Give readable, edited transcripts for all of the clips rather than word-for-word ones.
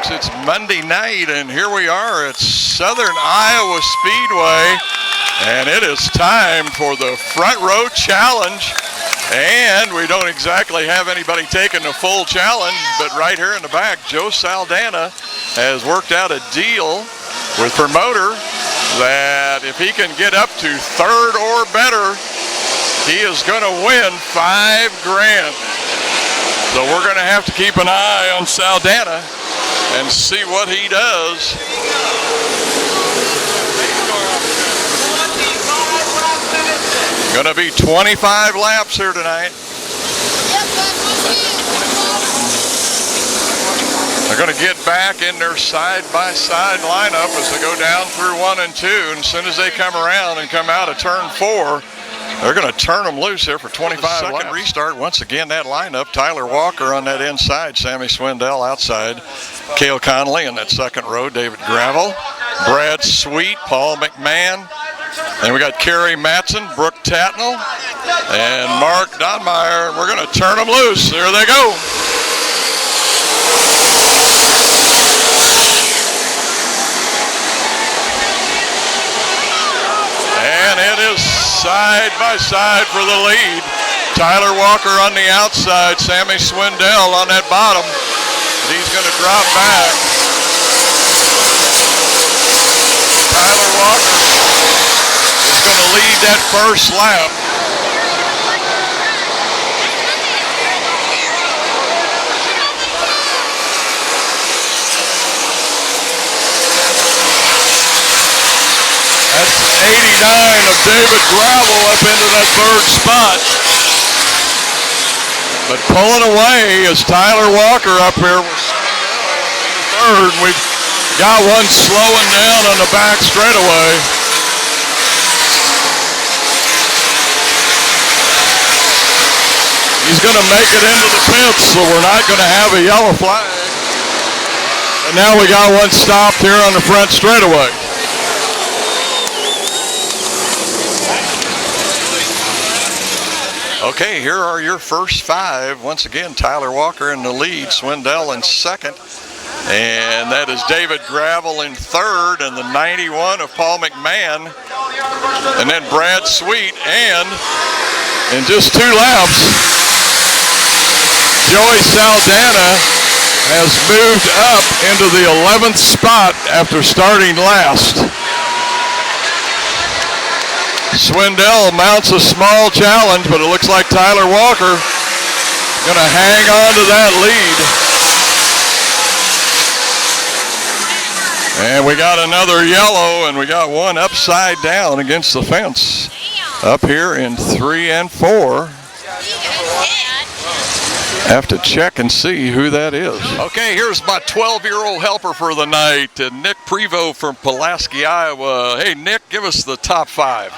folks. It's Monday night, and here we are at Southern Iowa Speedway, and it is time for the Front Row Challenge. And we don't exactly have anybody taking the full challenge, but right here in the back, Joe Saldana has worked out a deal with promoter that if he can get up to third or better, he is going to win $5 grand. So we're going to have to keep an eye on Saldana and see what he does. Going to be 25 laps here tonight. They're going to get back in their side-by-side lineup as they go down through 1 and 2. And as soon as they come around and come out of turn 4, they're going to turn them loose here for 25 laps. Second restart, once again, that lineup. Tyler Walker on that inside, Sammy Swindell outside, Cale Connolly in that second row, David Gravel, Brad Sweet, Paul McMahon. And we got Kerry Matson, Brooke Tatnell, and Mark Donmeyer. We're going to turn them loose. There they go. And it is side by side for the lead. Tyler Walker on the outside, Sammy Swindell on that bottom. And he's going to drop back. Tyler Walker is going to lead that first lap. That's 89 of David Gravel up into that third spot. But pulling away is Tyler Walker up here with third. We've got one slowing down on the back straightaway. He's going to make it into the pits, so we're not going to have a yellow flag. And now we got one stopped here on the front straightaway. Okay, here are your first 5. Once again, Tyler Walker in the lead, Swindell in second, and that is David Gravel in third, and the 91 of Paul McMahon, and then Brad Sweet, and in just 2 laps, Joey Saldana has moved up into the 11th spot after starting last. Swindell mounts a small challenge, but it looks like Tyler Walker going to hang on to that lead. And we got another yellow, and we got one upside down against the fence up here in 3 and 4. Have to check and see who that is. Okay, here's my 12-year-old helper for the night, Nick Prevost from Pulaski, Iowa. Hey, Nick, give us the top 5.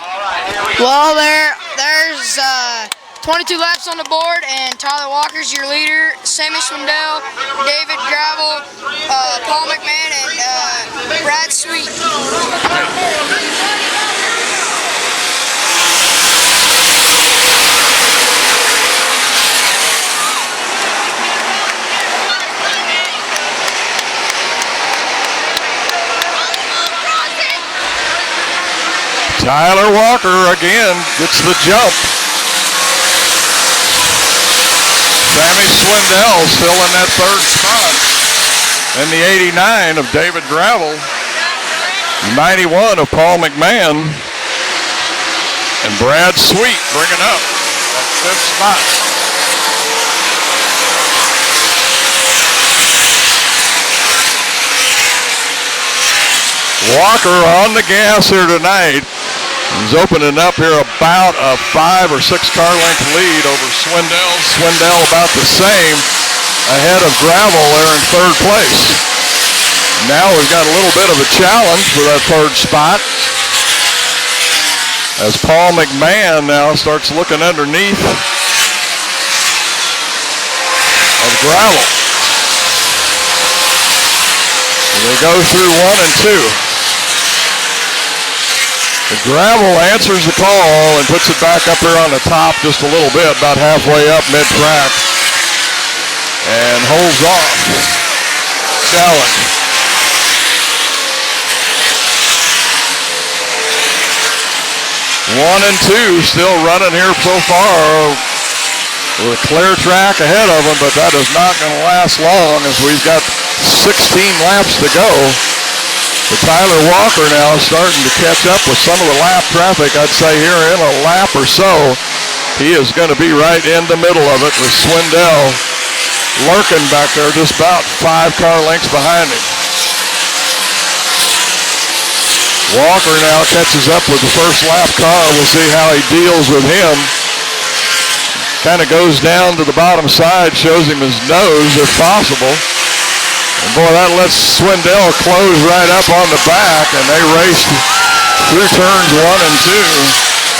Well, there's 22 laps on the board, and Tyler Walker's your leader, Sammy Swindell, David Gravel, Paul McMahon, and Brad Sweet. Tyler Walker again gets the jump. Sammy Swindell still in that third spot. And the 89 of David Gravel. 91 of Paul McMahon. And Brad Sweet bringing up that 5th spot. Walker on the gas here tonight. He's opening up here about a 5 or 6 car length lead over Swindell. Swindell about the same, ahead of Gravel there in third place. Now we've got a little bit of a challenge for that third spot, as Paul McMahon now starts looking underneath of Gravel. They go through 1 and 2. The Gravel answers the call and puts it back up here on the top just a little bit, about halfway up mid-track, and holds off Challenge. One and two still running here so far with a clear track ahead of them, but that is not going to last long as we've got 16 laps to go. The Tyler Walker now starting to catch up with some of the lap traffic. I'd say here in a lap or so, he is going to be right in the middle of it with Swindell lurking back there just about 5 car lengths behind him. Walker now catches up with the first lap car. We'll see how he deals with him. Kind of goes down to the bottom side, shows him his nose if possible. And boy, that lets Swindell close right up on the back, and they race through turns 1 and 2.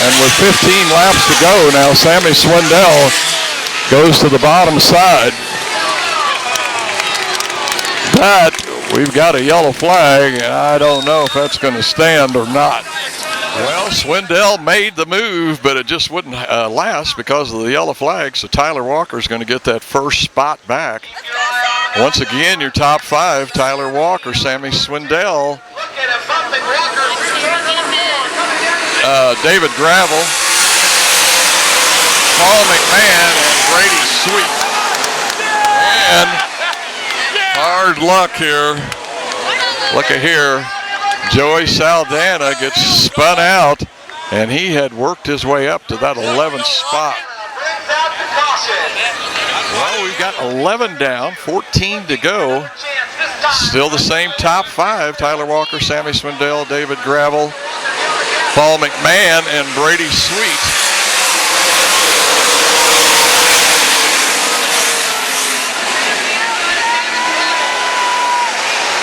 And with 15 laps to go now, Sammy Swindell goes to the bottom side. But we've got a yellow flag, and I don't know if that's going to stand or not. Well, Swindell made the move, but it just wouldn't last because of the yellow flag, so Tyler Walker's going to get that first spot back. Once again, your top 5, Tyler Walker, Sammy Swindell, David Gravel, Paul McMahon, and Brady Sweet. And hard luck here. Look at here. Joey Saldana gets spun out, and he had worked his way up to that 11th spot. Well, we've got 11 down, 14 to go. Still the same top 5, Tyler Walker, Sammy Swindell, David Gravel, Paul McMahon, and Brady Sweet.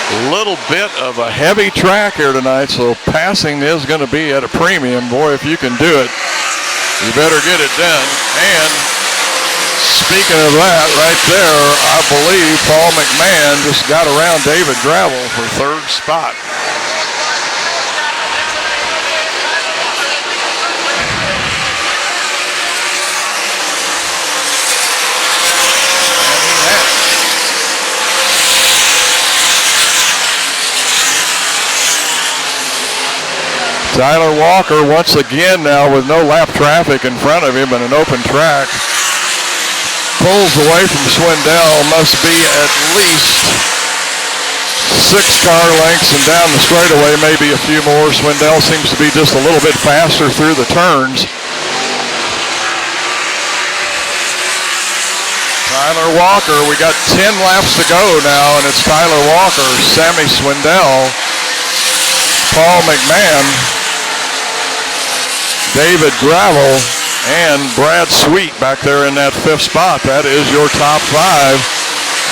A little bit of a heavy track here tonight, so passing is going to be at a premium. Boy, if you can do it, you better get it done. And speaking of that, right there, I believe Paul McMahon just got around David Gravel for 3rd spot. Tyler Walker once again now with no lap traffic in front of him and an open track. Pulls away from Swindell, must be at least 6 car lengths, and down the straightaway maybe a few more. Swindell seems to be just a little bit faster through the turns. Tyler Walker, we got 10 laps to go now, and it's Tyler Walker, Sammy Swindell, Paul McMahon, David Gravel, and Brad Sweet back there in that 5th spot. That is your top 5,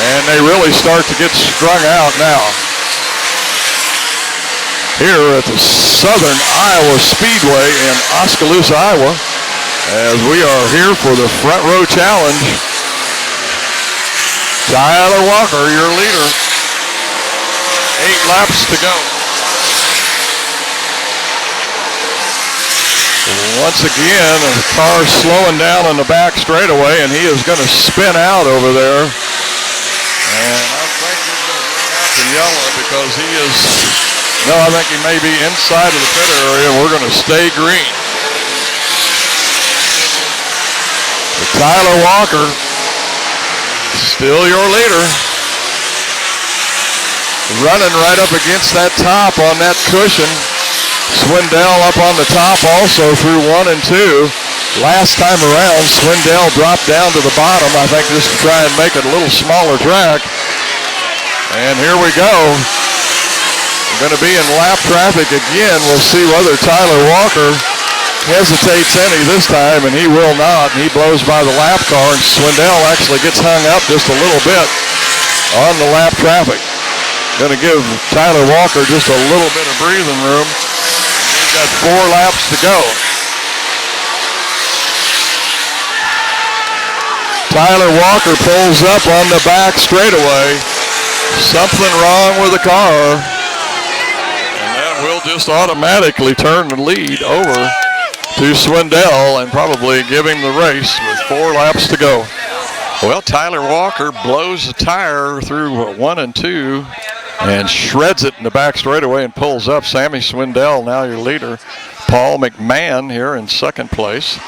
and they really start to get strung out now. Here at the Southern Iowa Speedway in Oskaloosa, Iowa, as we are here for the Front Row Challenge. Tyler Walker, your leader. 8 laps to go. Once again, the car slowing down on the back straightaway, and he is going to spin out over there. And I think he's going to bring out the yellow because he is, no, I think he may be inside of the pit area, and we're going to stay green. But Tyler Walker, still your leader. Running right up against that top on that cushion. Swindell up on the top also through 1 and 2. Last time around, Swindell dropped down to the bottom, I think just to try and make it a little smaller track. And here we go. We're going to be in lap traffic again. We'll see whether Tyler Walker hesitates any this time, and he will not. He blows by the lap car, and Swindell actually gets hung up just a little bit on the lap traffic. Going to give Tyler Walker just a little bit of breathing room. He's got 4 laps to go. Tyler Walker pulls up on the back straightaway. Something wrong with the car. And that will just automatically turn the lead over to Swindell and probably give him the race with 4 laps to go. Well, Tyler Walker blows the tire through 1 and 2 and shreds it in the back straightaway and pulls up. Sammy Swindell, now your leader. Paul McMahon here in second place.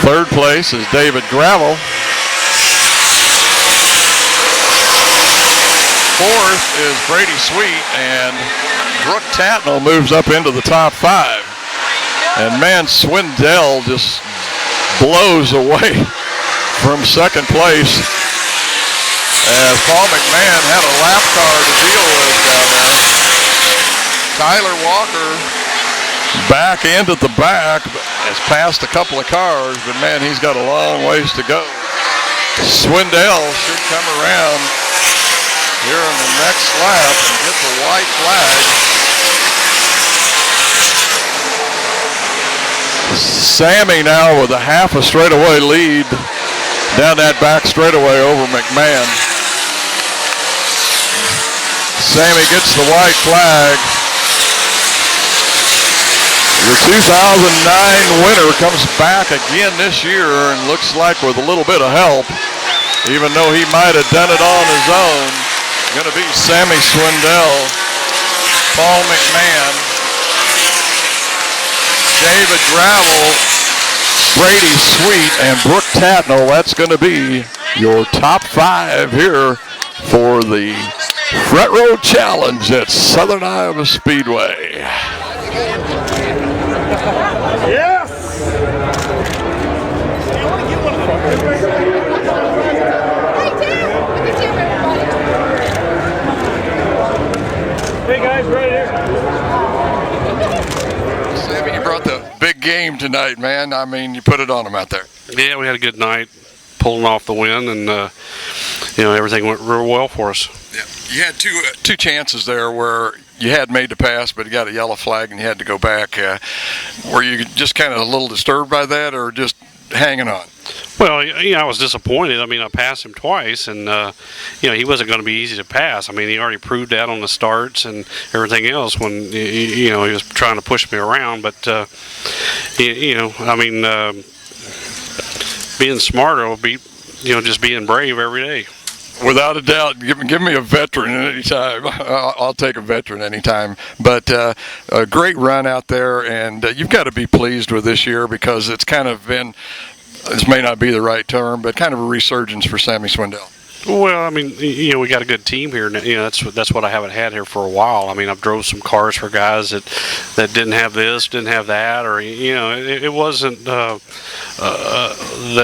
Third place is David Gravel. Fourth is Brady Sweet, and Brooke Tatnall moves up into the top 5. And man, Swindell just blows away from second place as Paul McMahon had a lap car to deal with down there. Tyler Walker back into the back, has passed a couple of cars, but man, he's got a long ways to go. Swindell should come around here in the next lap and get the white flag. Sammy now with a half a straightaway lead down that back straightaway over McMahon. Sammy gets the white flag. Your 2009 winner comes back again this year and looks like with a little bit of help, even though he might have done it on his own. Going to be Sammy Swindell, Paul McMahon, David Gravel, Brady Sweet, and Brooke Tatnall. That's going to be your top 5 here for the Front Row Challenge at Southern Iowa Speedway. Yes! Hey guys, right here. Sammy, you brought the big game tonight, man. I mean, you put it on them out there. Yeah, we had a good night pulling off the win, and everything went real well for us. Yeah. You had two chances there where you had made the pass, but you got a yellow flag and you had to go back. Were you just kind of a little disturbed by that, or just hanging on? Well, I was disappointed. I mean, I passed him twice, and he wasn't going to be easy to pass. I mean, he already proved that on the starts and everything else when he was trying to push me around. But being smarter will be just being brave every day. Without a doubt, give me a veteran anytime. I'll take a veteran anytime. But a great run out there, and you've got to be pleased with this year because it's kind of been, this may not be the right term, but kind of a resurgence for Sammy Swindell. Well, I mean, we got a good team here. That's what I haven't had here for a while. I mean, I've drove some cars for guys that didn't have this, didn't have that, or it wasn't the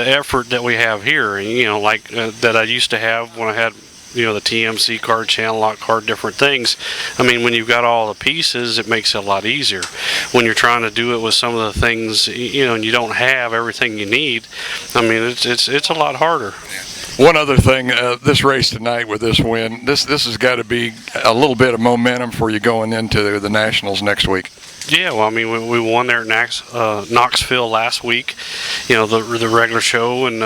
effort that we have here. That I used to have when I had the TMC card, channel lock card, different things. I mean, when you've got all the pieces, it makes it a lot easier. When you're trying to do it with some of the things, and you don't have everything you need, I mean, it's a lot harder. One other thing, this race tonight with this win, this has got to be a little bit of momentum for you going into the Nationals next week. Yeah, well, I mean, we won there at Knoxville last week, the regular show, and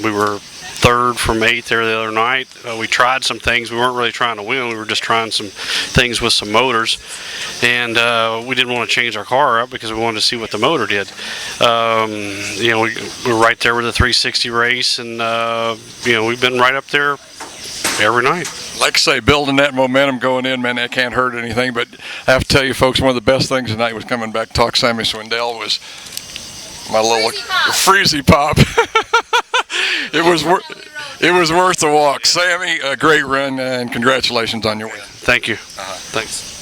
we were third from 8th there the other night. We tried some things. We weren't really trying to win. We were just trying some things with some motors, and we didn't want to change our car up because we wanted to see what the motor did. We were right there with the 360 race, and we've been right up there every night. Like I say, building that momentum going in, man, that can't hurt anything. But I have to tell you, folks, one of the best things tonight was coming back to talk Sammy Swindell was my little freezy pop. It was worth the walk. Sammy, a great run, and congratulations on your win. Thank you. Thanks.